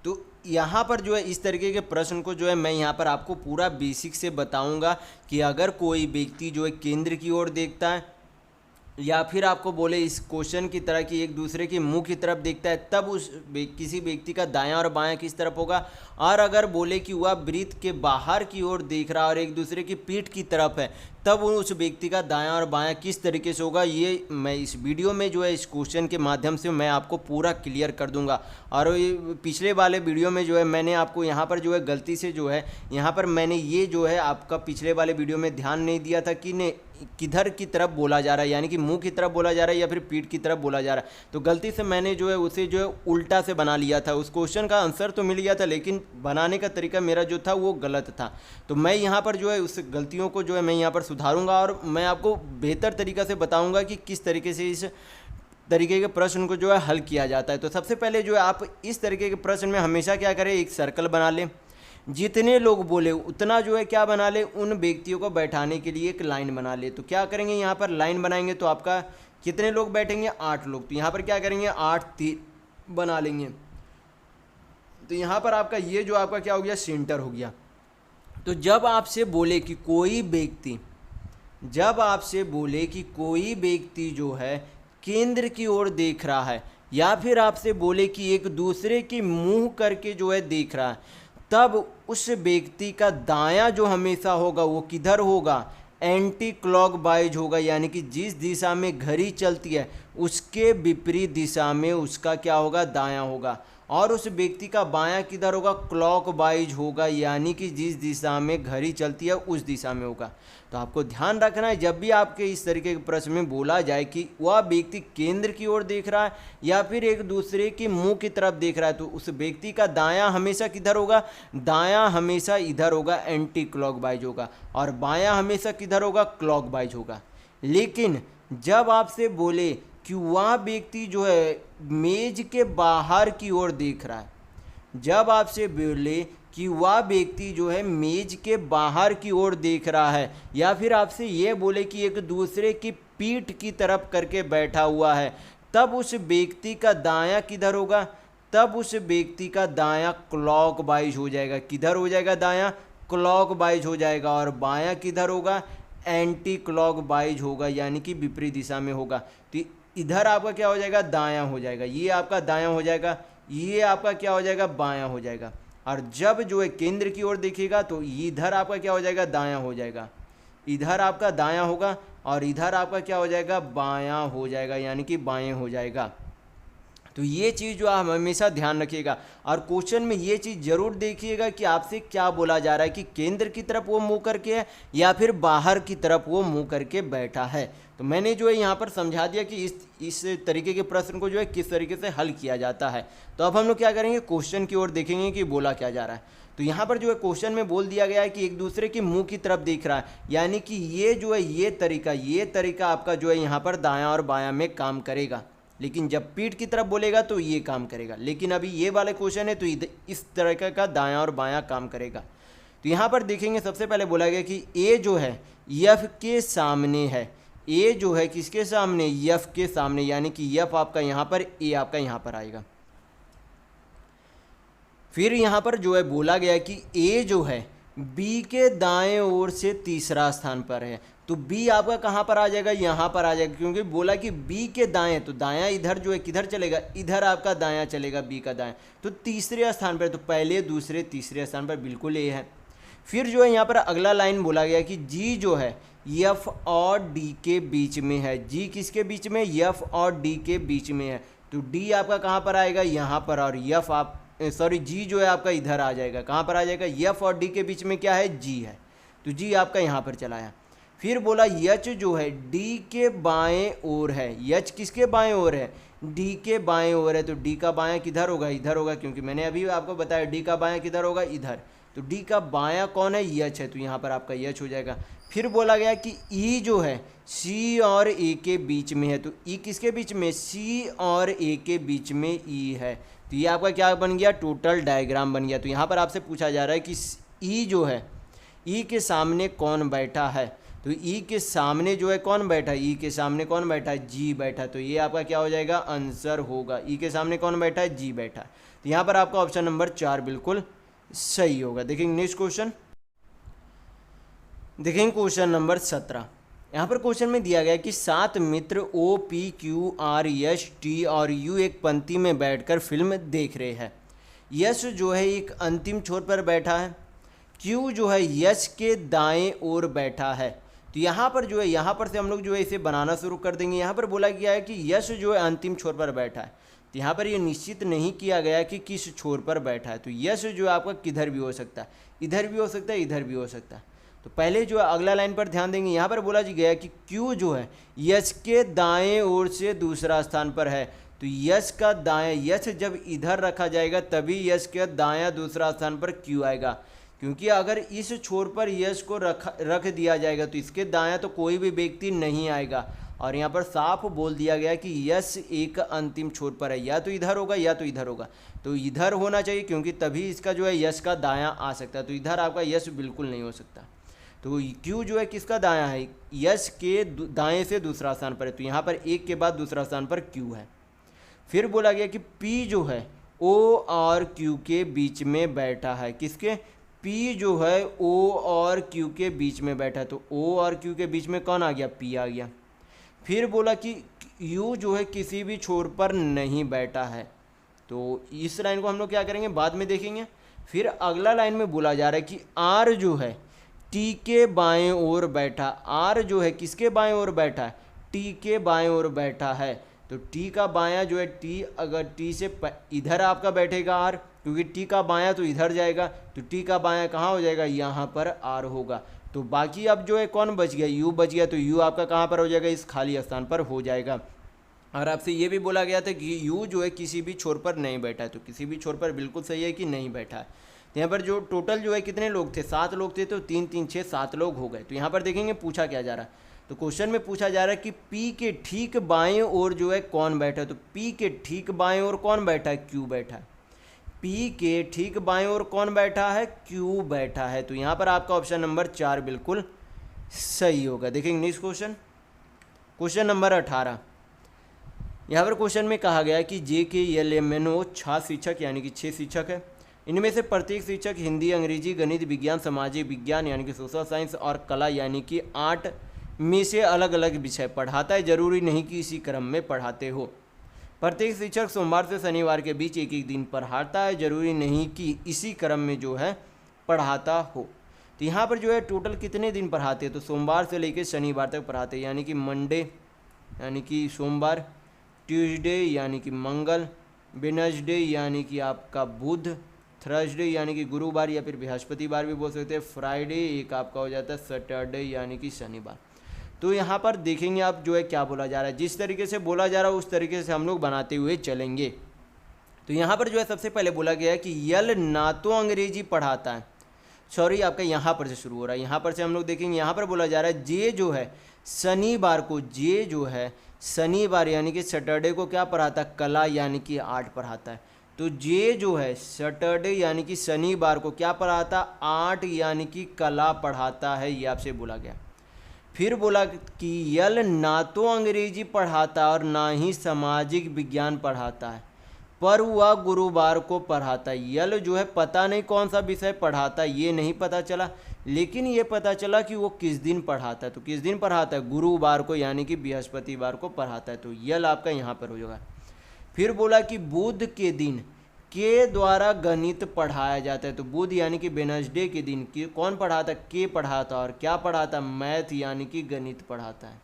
तो यहाँ पर जो है इस तरीके के प्रश्न को जो है मैं यहाँ पर आपको पूरा बेसिक से बताऊँगा कि अगर कोई व्यक्ति जो है केंद्र की ओर देखता है या फिर आपको बोले इस क्वेश्चन की तरह कि एक दूसरे के मुंह की तरफ देखता है, तब उस किसी व्यक्ति का दायां और बायां किस तरफ होगा। और अगर बोले कि वह वृत्त के बाहर की ओर देख रहा है और एक दूसरे की पीठ की तरफ है, तब उस व्यक्ति का दायां और बायां किस तरीके से होगा, ये मैं इस वीडियो में जो है इस क्वेश्चन के माध्यम से मैं आपको पूरा क्लियर कर दूंगा। और पिछले वाले वीडियो में जो है मैंने आपको यहाँ पर जो है गलती से जो है यहाँ पर मैंने ये जो है आपका पिछले वाले वीडियो में ध्यान नहीं दिया था कि किधर की तरफ बोला जा रहा है, यानी कि मुंह की तरफ बोला जा रहा है या फिर पीठ की तरफ बोला जा रहा है। तो गलती से मैंने जो है उसे जो है उल्टा से बना लिया था। उस क्वेश्चन का आंसर तो मिल गया था लेकिन बनाने का तरीका मेरा जो था वो गलत था। तो मैं यहाँ पर जो है उस गलतियों को जो है मैं यहाँ पर सुधारूंगा और मैं आपको बेहतर तरीक़ा से बताऊँगा कि किस तरीके से इस तरीके के प्रश्न को जो है हल किया जाता है। तो सबसे पहले जो है आप इस तरीके के प्रश्न में हमेशा क्या करें, एक सर्कल बना लें, जितने लोग बोले उतना जो है क्या बना ले, उन व्यक्तियों को बैठाने के लिए एक लाइन बना ले। तो क्या करेंगे, यहाँ पर लाइन बनाएंगे तो आपका कितने लोग बैठेंगे, 8 लोग। तो यहाँ पर क्या करेंगे 8 बना लेंगे। तो यहाँ पर आपका ये जो आपका क्या हो गया, सेंटर हो गया। तो जब आपसे बोले कि कोई व्यक्ति, जब आपसे बोले कि कोई व्यक्ति जो है केंद्र की ओर देख रहा है या फिर आपसे बोले कि एक दूसरे की मुंह करके जो है देख रहा है, तब उस व्यक्ति का दायां जो हमेशा होगा वो किधर होगा, एंटी क्लॉकवाइज होगा, यानी कि जिस दिशा में घड़ी चलती है उसके विपरीत दिशा में उसका क्या होगा, दायां होगा। और उस व्यक्ति का बायां किधर होगा, क्लॉकवाइज होगा, यानी कि जिस दिशा में घड़ी चलती है उस दिशा में होगा। तो आपको ध्यान रखना है जब भी आपके इस तरीके के प्रश्न में बोला जाए कि वह व्यक्ति केंद्र की ओर देख रहा है या फिर एक दूसरे के मुंह की तरफ देख रहा है, तो उस व्यक्ति का दायां हमेशा किधर होगा, दायां हमेशा इधर होगा, एंटी क्लॉकवाइज होगा, और बायां हमेशा किधर होगा, क्लॉकवाइज होगा। लेकिन जब आपसे बोले कि वह व्यक्ति जो है मेज के बाहर की ओर देख रहा है, जब आपसे बोले कि वह व्यक्ति जो है मेज के बाहर की ओर देख रहा है या फिर आपसे ये बोले कि एक दूसरे की पीठ की तरफ करके बैठा हुआ है, तब उस व्यक्ति का दायां किधर होगा, तब उस व्यक्ति का दायां क्लॉकवाइज हो जाएगा। किधर हो जाएगा, दायां क्लॉकवाइज हो जाएगा। और बायां किधर होगा, एंटी क्लॉकवाइज होगा, यानी कि विपरीत दिशा में होगा। तो इधर आपका क्या हो जाएगा, दायां हो जाएगा, ये आपका दायां हो जाएगा, ये आपका क्या हो जाएगा, बायां हो जाएगा। और जब जो है केंद्र की ओर देखिएगा तो इधर आपका क्या हो जाएगा, दायां हो जाएगा, इधर आपका दायां होगा और इधर आपका क्या हो जाएगा, बायां हो जाएगा, यानी कि बाएं हो जाएगा। तो ये चीज़ जो आप हमेशा ध्यान रखिएगा और क्वेश्चन में ये चीज़ ज़रूर देखिएगा कि आपसे क्या बोला जा रहा है, कि केंद्र की तरफ वो मुँह करके है या फिर बाहर की तरफ वो मुँह करके बैठा है। तो मैंने जो है यहाँ पर समझा दिया कि इस तरीके के प्रश्न को जो है किस तरीके से हल किया जाता है। तो अब हम लोग क्या करेंगे, क्वेश्चन की ओर देखेंगे कि बोला क्या जा रहा है। तो यहाँ पर जो है क्वेश्चन में बोल दिया गया है कि एक दूसरे के मुंह की तरफ देख रहा है, यानी कि ये जो है ये तरीका आपका जो है यहाँ पर दायां और बायां में काम करेगा। लेकिन जब पीठ की तरफ बोलेगा तो ये काम करेगा। लेकिन अभी ये वाले क्वेश्चन है तो इस तरह का दायां और बायां काम करेगा। तो यहाँ पर देखेंगे सबसे पहले बोला गया कि ए जो है एफ के सामने है, ए जो है किसके सामने, यफ के सामने, यानी कि यफ आपका यहाँ पर, ए आपका यहाँ पर आएगा। फिर यहाँ पर जो है बोला गया कि ए जो है बी के दाएं ओर से तीसरा स्थान पर है, तो बी आपका कहाँ पर आ जाएगा, यहाँ पर आ जाएगा, क्योंकि बोला कि बी के दाएं, तो दायां इधर जो है किधर चलेगा, इधर आपका दायां चलेगा, बी का दाएं, तो तीसरे स्थान पर, तो पहले दूसरे तीसरे स्थान पर बिल्कुल ए है। फिर जो है यहाँ पर अगला लाइन बोला गया कि जी जो है एफ और डी के बीच में है। जी किसके बीच में, एफ और डी के बीच में है, तो डी आपका कहाँ पर आएगा, यहाँ पर, और एफ आप सॉरी जी जो है आपका इधर आ जाएगा, कहाँ पर आ जाएगा, एफ और डी के बीच में क्या है, जी है, तो जी आपका यहाँ पर चला आया। फिर बोला यच जो है डी के बाएं ओर है, यच किसके बाएं ओर है, डी के बाएं ओर है, तो डी का बायां किधर होगा, इधर होगा, क्योंकि मैंने अभी आपको बताया डी का बायां किधर होगा, इधर, तो डी का बायां कौन है, यच है, तो यहाँ पर आपका यच हो जाएगा। फिर बोला गया कि ई जो है सी और ए के बीच में है, तो ई किसके बीच में, सी और ए के बीच में ई है, तो ये आपका क्या बन गया, टोटल डायग्राम बन गया। तो यहाँ पर आपसे पूछा जा रहा है कि ई जो है, ई के सामने कौन बैठा है, तो ई के सामने जो है कौन बैठा है, ई के सामने कौन बैठा है, जी बैठा, तो ये आपका क्या हो जाएगा, आंसर होगा, ई के सामने कौन बैठा है, जी बैठा है। तो यहाँ पर आपका ऑप्शन नंबर 4 बिल्कुल सही होगा। देखेंगे नेक्स्ट क्वेश्चन, देखेंगे क्वेश्चन नंबर 17। यहाँ पर क्वेश्चन में दिया गया कि 7 मित्र O P Q R S T और यू एक पंक्ति में बैठकर फिल्म देख रहे हैं। यश जो है एक अंतिम छोर पर बैठा है, क्यू जो है यश के दाएं ओर बैठा है, तो यहाँ पर जो है, यहाँ पर से हम लोग जो है इसे बनाना शुरू कर देंगे। यहाँ पर बोला गया है कि यश जो है अंतिम छोर पर बैठा है, तो यहाँ पर ये निश्चित नहीं किया गया कि किस छोर पर बैठा है, तो यश जो है आपका किधर भी हो सकता है, इधर भी हो सकता है, इधर भी हो सकता है। तो पहले जो है अगला लाइन पर ध्यान देंगे। यहाँ पर बोला गया कि क्यू जो है यश के दाएं ओर से दूसरा स्थान पर है, तो यश का दायां, यश जब इधर रखा जाएगा तभी यश के दायां दूसरा स्थान पर क्यू आएगा, क्योंकि अगर इस छोर पर यश को रख दिया जाएगा तो इसके दायां तो कोई भी व्यक्ति नहीं आएगा, और यहाँ पर साफ बोल दिया गया कि यश एक अंतिम छोर पर है, या तो इधर होगा या तो इधर होगा, तो इधर होना चाहिए, क्योंकि तभी इसका जो है यश का दायां आ सकता है, तो इधर आपका यश बिल्कुल नहीं हो सकता। तो क्यू जो है किसका दायां है, यश के दाएं से दूसरा स्थान पर है, तो यहाँ पर एक के बाद दूसरा स्थान पर क्यू है। फिर बोला गया कि पी जो है ओ और क्यू के बीच में बैठा है, किसके, पी जो है ओ और क्यू के बीच में बैठा है, तो ओ और क्यू के बीच में कौन आ गया, पी आ गया। फिर बोला कि यू जो है किसी भी छोर पर नहीं बैठा है, तो इस लाइन को हम लोग क्या करेंगे, बाद में देखेंगे। फिर अगला लाइन में बोला जा रहा है कि आर जो है टी के बाएं ओर बैठा, आर जो है किसके बाएं ओर बैठा है, टी के बाएं ओर बैठा है, तो टी का बायां जो है, टी अगर टी से इधर आपका बैठेगा आर, क्योंकि टी का बायां तो इधर जाएगा, तो टी का बायां कहाँ हो जाएगा, यहाँ पर आर होगा। तो बाकी अब जो है कौन बच गया, यू बच गया, तो यू आपका कहाँ पर हो जाएगा, इस खाली स्थान पर हो जाएगा। और आपसे ये भी बोला गया था कि यू जो है किसी भी छोर पर नहीं बैठा है, तो किसी भी छोर पर बिल्कुल सही है कि नहीं बैठा है। तो यहाँ पर जो टोटल जो है कितने लोग थे, 7 लोग थे, तो 3 3 6 7 लोग हो गए। तो यहाँ पर देखेंगे पूछा क्या जा रहा है, तो क्वेश्चन में पूछा जा रहा है कि पी के ठीक बाएं ओर जो है कौन बैठा है, तो पी के ठीक बाएं ओर कौन बैठा है, क्यू बैठा है। पी के ठीक बाएं ओर कौन बैठा है, क्यू बैठा है, तो यहाँ पर आपका ऑप्शन नंबर 4 बिल्कुल सही होगा। देखेंगे नेक्स्ट क्वेश्चन, क्वेश्चन नंबर 18। यहाँ पर क्वेश्चन में कहा गया कि JKLMNO 6 शिक्षक यानी कि 6 शिक्षक है, इनमें से प्रत्येक शिक्षक हिंदी, अंग्रेजी, गणित, विज्ञान, सामाजिक विज्ञान यानी कि सोशल साइंस और कला यानी कि 8 में से अलग अलग विषय पढ़ाता है, जरूरी नहीं कि इसी क्रम में पढ़ाते हो। प्रत्येक शिक्षक सोमवार से शनिवार के बीच एक एक दिन पढ़ाता है, जरूरी नहीं कि इसी क्रम में जो है पढ़ाता हो। तो यहाँ पर जो है टोटल कितने दिन पढ़ाते हैं, तो सोमवार से लेकर शनिवार तक पढ़ाते हैं, यानी कि मंडे यानी कि सोमवार, ट्यूसडे यानी कि मंगल, वेडनेसडे यानी कि आपका बुध, थर्सडे यानी कि गुरुवार या फिर बृहस्पतिवार भी बोल सकते हैं, फ्राइडे एक आपका हो जाता है सैटरडे यानी कि शनिवार। तो यहाँ पर देखेंगे आप जो है क्या बोला जा रहा है, जिस तरीके से बोला जा रहा है उस तरीके से हम लोग बनाते हुए चलेंगे। तो यहाँ पर जो है सबसे पहले बोला गया है कि यल ना तो अंग्रेजी पढ़ाता है, सॉरी आपका यहाँ पर से शुरू हो रहा है, यहाँ पर से हम लोग देखेंगे। यहाँ पर बोला जा रहा है जे जो है शनिवार को, जे जो है शनिवार यानी कि सैटरडे को क्या पढ़ाता है, कला यानी कि आर्ट पढ़ाता है। तो जे जो है सैटरडे यानी कि शनिवार को क्या पढ़ाता, आर्ट यानी कि कला पढ़ाता है, ये आपसे बोला गया। फिर बोला कि यल ना तो अंग्रेजी पढ़ाता और ना ही सामाजिक विज्ञान पढ़ाता है, पर वह गुरुवार को पढ़ाता है। यल जो है पता नहीं कौन सा विषय पढ़ाता है, ये नहीं पता चला, लेकिन ये पता चला कि वो किस दिन पढ़ाता है। तो किस दिन पढ़ाता है? गुरुवार को, यानी कि बृहस्पतिवार को पढ़ाता है। तो यल आपका यहाँ पर हो जाएगा। फिर बोला कि बुध के दिन के द्वारा गणित पढ़ाया जाता है। तो बुध यानी कि वेडनेसडे के दिन के कौन पढ़ाता है? के पढ़ाता, और क्या पढ़ाता? मैथ यानी कि गणित पढ़ाता है।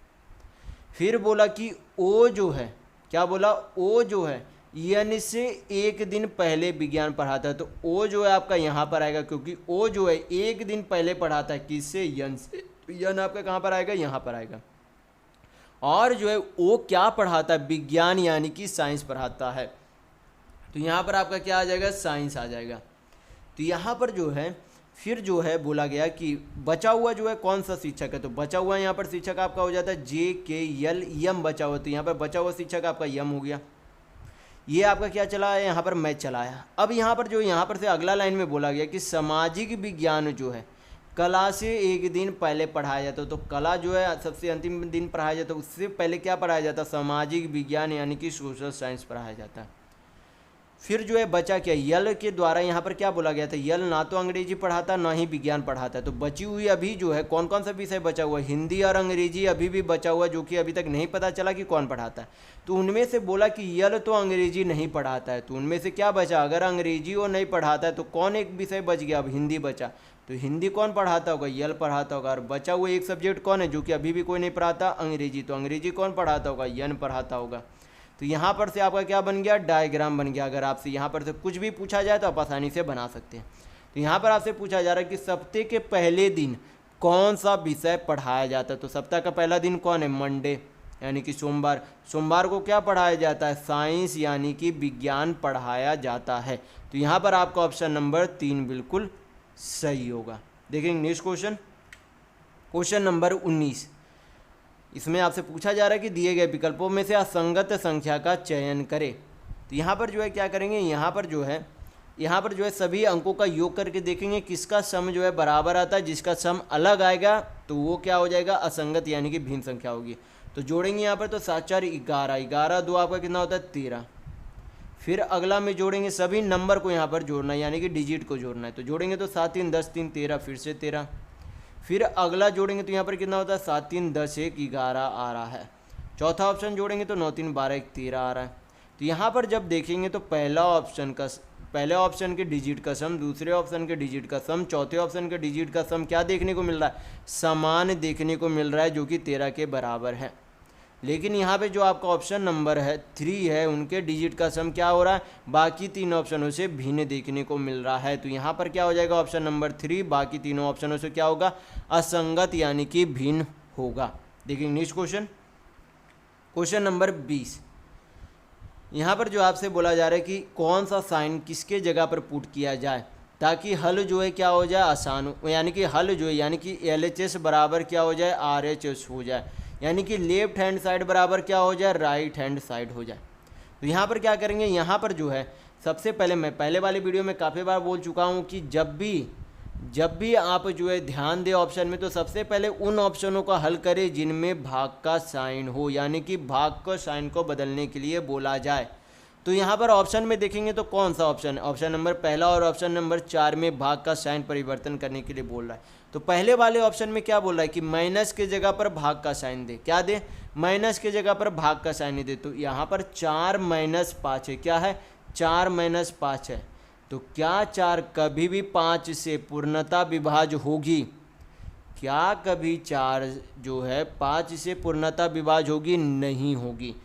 फिर बोला कि ओ जो है, क्या बोला? ओ जो है यन से एक दिन पहले विज्ञान पढ़ाता है। तो ओ जो है आपका यहाँ पर आएगा, क्योंकि ओ जो है एक दिन पहले पढ़ाता है। किससे? यन से। तो यन आपका कहाँ पर आएगा? यहाँ पर आएगा। और जो है ओ क्या पढ़ाता है? विज्ञान यानी कि साइंस पढ़ाता है। तो यहाँ पर आपका क्या आ जाएगा? साइंस आ जाएगा। तो यहाँ पर जो है फिर जो है बोला गया कि बचा हुआ जो है कौन सा शिक्षक है? तो बचा हुआ यहाँ पर शिक्षक आपका हो जाता है जे के यल, यम बचा हुआ। तो यहाँ पर बचा हुआ शिक्षक आपका यम हो गया। ये आपका क्या चला है? यहाँ पर मैथ चलाया। अब यहाँ पर जो यहाँ पर से अगला लाइन में बोला गया कि सामाजिक विज्ञान जो है कला से एक दिन पहले पढ़ाया जाता है। तो कला जो है सबसे अंतिम दिन पढ़ाया जाता है, उससे पहले क्या पढ़ाया जाता है? सामाजिक विज्ञान यानी कि सोशल साइंस पढ़ाया जाता है। फिर जो है बचा क्या? यल के द्वारा यहाँ पर क्या बोला गया था? यल ना तो अंग्रेजी पढ़ाता ना ही विज्ञान पढ़ाता है। तो बची हुई अभी जो है कौन कौन सा विषय बचा हुआ है? हिंदी और अंग्रेजी अभी भी बचा हुआ, जो कि अभी तक नहीं पता चला कि कौन पढ़ाता है। तो उनमें से बोला कि यल तो अंग्रेजी नहीं पढ़ाता है, तो उनमें से क्या बचा? अगर अंग्रेजी वो नहीं पढ़ाता है तो कौन एक विषय बच गया? अब हिंदी बचा। तो हिंदी कौन पढ़ाता होगा? यल पढ़ाता होगा। और बचा हुआ एक सब्जेक्ट कौन है जो कि अभी भी कोई नहीं पढ़ाता? अंग्रेजी। तो अंग्रेजी कौन पढ़ाता होगा? यन पढ़ाता होगा। तो यहाँ पर से आपका क्या बन गया? डायग्राम बन गया। अगर आपसे यहाँ पर से कुछ भी पूछा जाए तो आप आसानी से बना सकते हैं। तो यहाँ पर आपसे पूछा जा रहा है कि सप्ताह के पहले दिन कौन सा विषय पढ़ाया जाता है? तो सप्ताह का पहला दिन कौन है? मंडे यानी कि सोमवार। सोमवार को क्या पढ़ाया जाता है? साइंस यानी कि विज्ञान पढ़ाया जाता है। तो यहाँ पर आपका ऑप्शन नंबर 3 बिल्कुल सही होगा। देखेंगे नेक्स्ट क्वेश्चन, क्वेश्चन नंबर 19। इसमें आपसे पूछा जा रहा है कि दिए गए विकल्पों में से असंगत संख्या का चयन करें। तो यहाँ पर जो है क्या करेंगे? यहाँ पर जो है सभी अंकों का योग करके देखेंगे किसका सम जो है बराबर आता है। जिसका सम अलग आएगा तो वो क्या हो जाएगा? असंगत यानी कि भिन्न संख्या होगी। तो जोड़ेंगे यहाँ पर, तो 7 4 11, 11 2 आपका कितना होता है? 13। फिर अगला में जोड़ेंगे सभी नंबर को यहाँ पर जोड़ना है, यानी कि डिजिट को जोड़ना है। तो जोड़ेंगे तो 7 3 10 3 13, फिर से 13। फिर अगला जोड़ेंगे तो यहाँ पर कितना होता है? 7 3 10 1 11 आ रहा है। चौथा ऑप्शन जोड़ेंगे तो 9 3 12 1 13 आ रहा है। तो यहाँ पर जब देखेंगे तो पहले ऑप्शन के डिजिट का सम, दूसरे ऑप्शन के डिजिट का सम, चौथे ऑप्शन के डिजिट का सम क्या देखने को मिल रहा है? समान देखने को मिल रहा है, जो कि 13 के बराबर है। लेकिन यहाँ पे जो आपका ऑप्शन नंबर है 3 है, उनके डिजिट का सम क्या हो रहा है? बाकी 3 ऑप्शनों से भिन्न देखने को मिल रहा है। तो यहाँ पर क्या हो जाएगा? ऑप्शन नंबर 3 बाकी तीनों ऑप्शनों से क्या होगा? असंगत यानी कि भिन्न होगा। देखिए नेक्स्ट क्वेश्चन, क्वेश्चन नंबर 20। यहाँ पर जो आपसे बोला जा रहा है कि कौन सा साइन किसके जगह पर पुट किया जाए ताकि हल जो है क्या हो जाए? आसान हो, यानी कि हल जो है यानी कि LHS बराबर क्या हो जाए? RHS हो जाए, यानी कि लेफ्ट हैंड साइड बराबर क्या हो जाए? राइट हैंड साइड हो जाए। तो यहाँ पर क्या करेंगे? यहाँ पर जो है सबसे पहले, मैं पहले वाले वीडियो में काफ़ी बार बोल चुका हूँ कि जब भी आप जो है ध्यान दें ऑप्शन में, तो सबसे पहले उन ऑप्शनों का हल करें जिनमें भाग का साइन हो, यानी कि भाग का साइन को बदलने के लिए बोला जाए। तो यहाँ पर ऑप्शन में देखेंगे तो कौन सा ऑप्शन है? ऑप्शन नंबर पहला और ऑप्शन नंबर 4 में भाग का साइन परिवर्तन करने के लिए बोल रहा है। तो पहले वाले ऑप्शन में क्या बोल रहा है कि माइनस के जगह पर भाग का साइन दे। क्या दे? माइनस के जगह पर भाग का साइन दे। तो यहाँ पर 4 - 5 है। क्या है? 4 - 5 है। तो क्या 4 कभी भी 5 से पूर्णता विभाज्य होगी? क्या कभी 4 जो है 5 से पूर्णता विभाज्य होगी? नहीं होगी।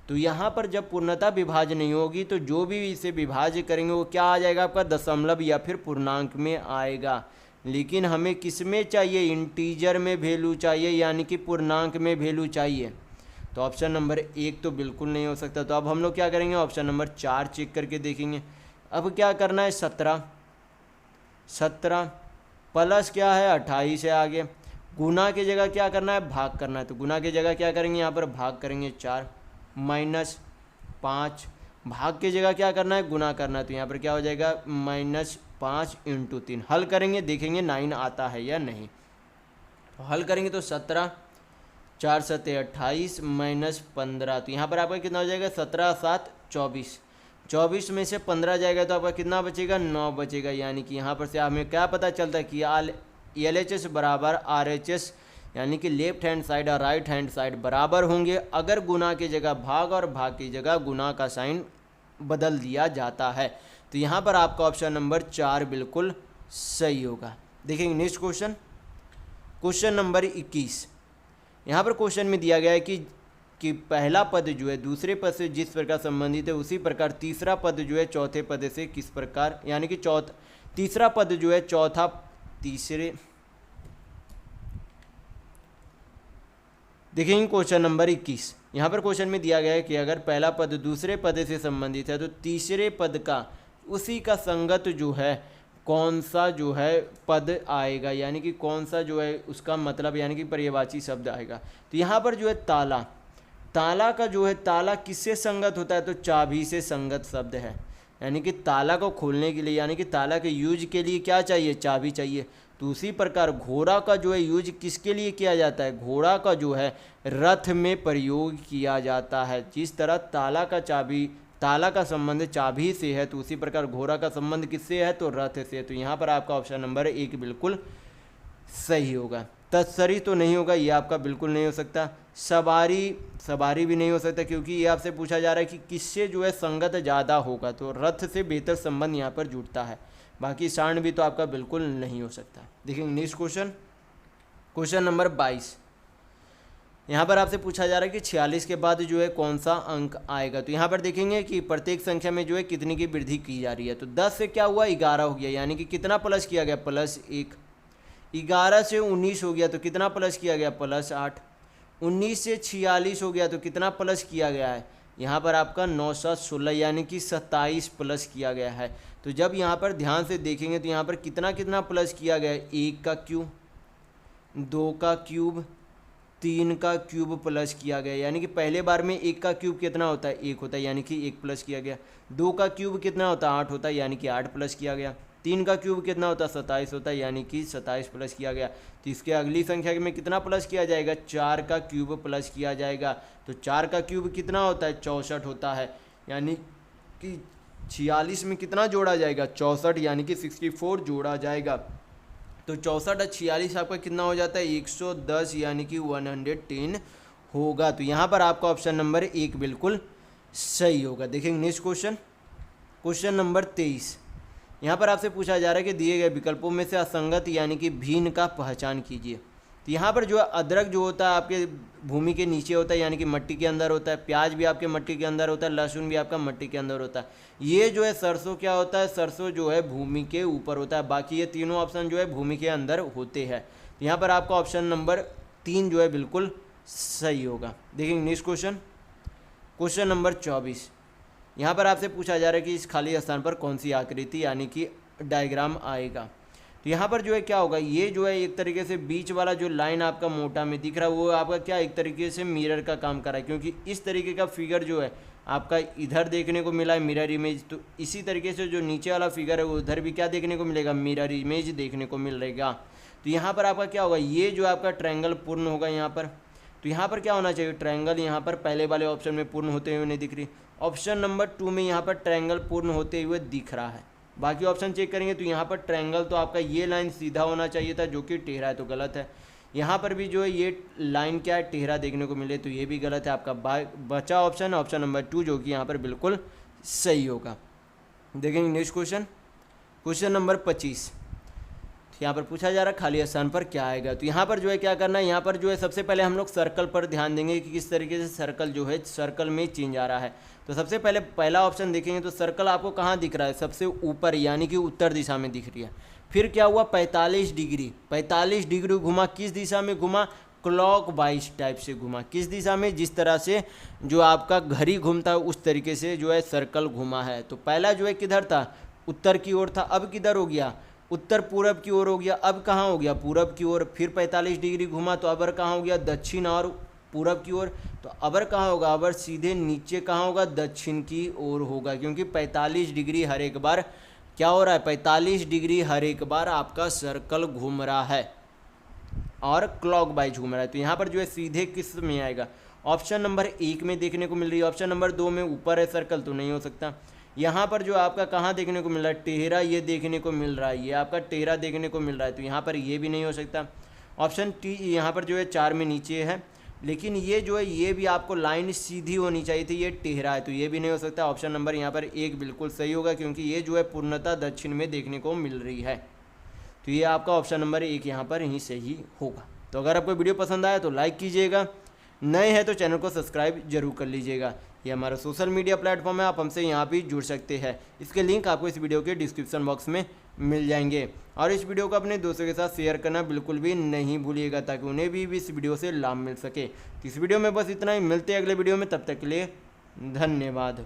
तो यहाँ पर जब पूर्णता विभाज्य नहीं होगी तो जो भी इसे विभाज्य करेंगे वो क्या आ जाएगा? आपका दशमलव या फिर पूर्णांक में आएगा। लेकिन हमें किस में चाहिए? इंटीजर में वैल्यू चाहिए, यानी कि पूर्णांक में वैल्यू चाहिए। तो ऑप्शन नंबर 1 तो बिल्कुल नहीं हो सकता। तो अब हम लोग क्या करेंगे? ऑप्शन नंबर 4 चेक करके देखेंगे। अब क्या करना है? 17 प्लस क्या है? 28 है। आगे गुना की जगह क्या करना है? भाग करना है। तो गुना की जगह क्या करेंगे? यहाँ पर भाग करेंगे 4 -5। भाग की जगह क्या करना है? गुना करना है। तो यहाँ पर क्या हो जाएगा? -5 × 3। हल करेंगे, देखेंगे 9 आता है या नहीं। तो हल करेंगे तो 17 4 सत्ते 28 माइनस 15, तो यहाँ पर आपका कितना हो जाएगा 17 7 24, 24 में से 15 जाएगा तो आपका कितना बचेगा 9 बचेगा। यानी कि यहाँ पर से हमें क्या पता चलता है कि LHS बराबर RHS, यानी कि लेफ्ट हैंड साइड और राइट हैंड साइड बराबर होंगे अगर गुना की जगह भाग और भाग की जगह गुना का साइन बदल दिया जाता है। तो यहाँ पर आपका ऑप्शन नंबर 4 बिल्कुल सही होगा। देखेंगे नेक्स्ट क्वेश्चन, क्वेश्चन नंबर 21। यहाँ पर क्वेश्चन में दिया गया है कि पहला पद जो है दूसरे पद से जिस प्रकार संबंधित है उसी प्रकार तीसरा पद जो है चौथे पद से किस प्रकार, यानी कि तीसरा पद जो है चौथा तीसरे। देखेंगे क्वेश्चन नंबर 21। यहाँ पर क्वेश्चन में दिया गया है कि अगर पहला पद दूसरे पद से संबंधित है तो तीसरे पद का उसी का संगत जो है कौन सा जो है पद आएगा, यानी कि कौन सा जो है उसका मतलब यानी कि पर्यायवाची शब्द आएगा। तो यहाँ पर जो है ताला, ताला का जो है ताला किससे संगत होता है, तो चाबी से संगत शब्द है। यानी कि ताला को खोलने के लिए यानी कि ताला के यूज के लिए क्या चाहिए, चाबी चाहिए। तो उसी प्रकार घोड़ा का जो है यूज किसके लिए किया जाता है, घोड़ा का जो है रथ में प्रयोग किया जाता है। जिस तरह ताला का संबंध चाबी से है तो उसी प्रकार घोड़ा का संबंध किससे है, तो रथ से। तो यहाँ पर आपका ऑप्शन नंबर 1 बिल्कुल सही होगा। तत्सरी तो नहीं होगा, ये आपका बिल्कुल नहीं हो सकता। सवारी भी नहीं हो सकता क्योंकि ये आपसे पूछा जा रहा है कि किससे जो है संगत ज़्यादा होगा, तो रथ से बेहतर संबंध यहाँ पर जुड़ता है। बाकी सांड भी तो आपका बिल्कुल नहीं हो सकता। देखेंगे नेक्स्ट क्वेश्चन, क्वेश्चन नंबर 22। यहाँ पर आपसे पूछा जा रहा है कि 46 के बाद जो है कौन सा अंक आएगा। तो यहाँ पर देखेंगे कि प्रत्येक संख्या में जो है कितनी की वृद्धि की जा रही है। तो 10 से क्या हुआ 11 हो गया, यानी कि कितना प्लस किया गया, +1। 11 से 19 हो गया तो कितना प्लस किया गया, +8। 19 से 46 हो गया तो कितना प्लस किया गया है, यहाँ पर आपका 9 7 16 यानी कि 27 प्लस किया गया है। तो जब यहाँ पर ध्यान से देखेंगे तो यहाँ पर कितना कितना प्लस किया गया है, 1 का क्यूब, 2 का क्यूब, 3 का क्यूब प्लस किया गया। यानी कि पहले बार में 1 का क्यूब कितना होता है, 1 होता है, यानी कि 1 प्लस किया गया। 2 का क्यूब कितना होता है, 8 होता है, यानी कि 8 प्लस किया गया। 3 का क्यूब कितना होता है, 27 होता है, यानी कि 27 प्लस किया गया। तो इसके अगली संख्या में कितना प्लस किया जाएगा, 4 का क्यूब प्लस किया जाएगा। तो 4 का क्यूब कितना होता है, 64 होता है, यानी कि 46 में कितना जोड़ा जाएगा, 64, यानी कि 64 जोड़ा जाएगा। तो 64 और 46 आपका कितना हो जाता है, 110, यानी कि 110 होगा। तो यहाँ पर आपका ऑप्शन नंबर 1 बिल्कुल सही होगा। देखेंगे नेक्स्ट क्वेश्चन, क्वेश्चन नंबर 23। यहाँ पर आपसे पूछा जा रहा है कि दिए गए विकल्पों में से असंगत यानी कि भिन्न का पहचान कीजिए। तो यहाँ पर जो है अदरक जो होता है आपके भूमि के नीचे होता है, यानी कि मिट्टी के अंदर होता है। प्याज भी आपके मिट्टी के अंदर होता है, लहसुन भी आपका मिट्टी के अंदर होता है। ये जो है सरसों क्या होता है, सरसों जो है भूमि के ऊपर होता है। बाकी ये तीनों ऑप्शन जो है भूमि के अंदर होते हैं। तो यहाँ पर आपका ऑप्शन नंबर 3 जो है बिल्कुल सही होगा। देखेंगे नेक्स्ट क्वेश्चन, क्वेश्चन नंबर 24। यहाँ पर आपसे पूछा जा रहा है कि इस खाली स्थान पर कौन सी आकृति यानी कि डायग्राम आएगा। तो यहाँ पर जो है क्या होगा, ये जो है एक तरीके से बीच वाला जो लाइन आपका मोटा में दिख रहा है वो आपका क्या एक तरीके से मिरर का काम कर रहा है, क्योंकि इस तरीके का फिगर जो है आपका इधर देखने को मिला है मिरर इमेज। तो इसी तरीके से जो नीचे वाला फिगर है उधर भी क्या देखने को मिलेगा, मिरर इमेज देखने को मिलेगा। तो यहाँ पर आपका क्या होगा, ये जो आपका ट्रायंगल पूर्ण होगा यहाँ पर। तो यहाँ पर क्या होना चाहिए, ट्रायंगल यहाँ पर पहले वाले ऑप्शन में पूर्ण होते हुए नहीं दिख रही, ऑप्शन नंबर 2 में यहाँ पर ट्रायंगल पूर्ण होते हुए दिख रहा है। बाकी ऑप्शन चेक करेंगे तो यहाँ पर ट्रायंगल तो आपका ये लाइन सीधा होना चाहिए था जो कि टेढ़ा है, तो गलत है। यहाँ पर भी जो है ये लाइन क्या है, टेढ़ा देखने को मिले, तो ये भी गलत है। आपका बचा ऑप्शन नंबर 2 जो कि यहाँ पर बिल्कुल सही होगा। देखेंगे नेक्स्ट क्वेश्चन, क्वेश्चन नंबर 25। यहाँ पर पूछा जा रहा है खाली स्थान पर क्या आएगा। तो यहाँ पर जो है क्या करना है, यहाँ पर जो है सबसे पहले हम लोग सर्कल पर ध्यान देंगे कि किस तरीके से सर्कल जो है सर्कल में चेंज आ रहा है। तो सबसे पहले पहला ऑप्शन देखेंगे तो सर्कल आपको कहाँ दिख रहा है, सबसे ऊपर यानी कि उत्तर दिशा में दिख रही है। फिर क्या हुआ 45 डिग्री, 45 डिग्री घुमा, किस दिशा में घुमा, क्लॉक वाइज टाइप से घुमा। किस दिशा में, जिस तरह से जो आपका घड़ी घूमता है उस तरीके से जो है सर्कल घुमा है। तो पहला जो है किधर था, उत्तर की ओर था, अब किधर हो गया, उत्तर पूरब की ओर हो गया। अब कहाँ हो गया, पूरब की ओर। फिर 45 डिग्री घुमा तो अब कहाँ हो गया, दक्षिण और पूरब की ओर। तो अबर कहाँ होगा, अबर सीधे नीचे कहाँ होगा, दक्षिण की ओर होगा, क्योंकि 45 डिग्री हर एक बार क्या हो रहा है, 45 डिग्री हर एक बार आपका सर्कल घूम रहा है। और क्लॉक वाइज घूम रहा है। तो यहाँ पर जो है सीधे किस में आएगा, ऑप्शन नंबर 1 में देखने को मिल रही है। ऑप्शन नंबर 2 में ऊपर है सर्कल, तो नहीं हो सकता। यहाँ पर जो आपका कहाँ देखने को मिल रहा है, टेढ़ा ये देखने को मिल रहा है, ये आपका टेढ़ा देखने को मिल रहा है, तो यहाँ पर ये भी नहीं हो सकता। ऑप्शन टी यहाँ पर जो है 4 में नीचे है, लेकिन ये जो है ये भी आपको लाइन सीधी होनी चाहिए थी, ये टेढ़ा है, तो ये भी नहीं हो सकता। ऑप्शन नंबर यहाँ पर 1 बिल्कुल सही होगा, क्योंकि ये जो है पूर्णतः दक्षिण में देखने को मिल रही है। तो ये आपका ऑप्शन नंबर 1 यहाँ पर ही सही होगा। तो अगर आपको वीडियो पसंद आया तो लाइक कीजिएगा, नए हैं तो चैनल को सब्सक्राइब जरूर कर लीजिएगा। ये हमारा सोशल मीडिया प्लेटफॉर्म है, आप हमसे यहाँ भी जुड़ सकते हैं। इसके लिंक आपको इस वीडियो के डिस्क्रिप्शन बॉक्स में मिल जाएंगे। और इस वीडियो को अपने दोस्तों के साथ शेयर करना बिल्कुल भी नहीं भूलिएगा, ताकि उन्हें भी इस वीडियो से लाभ मिल सके। तो इस वीडियो में बस इतना ही, मिलते हैं अगले वीडियो में, तब तक के लिए धन्यवाद।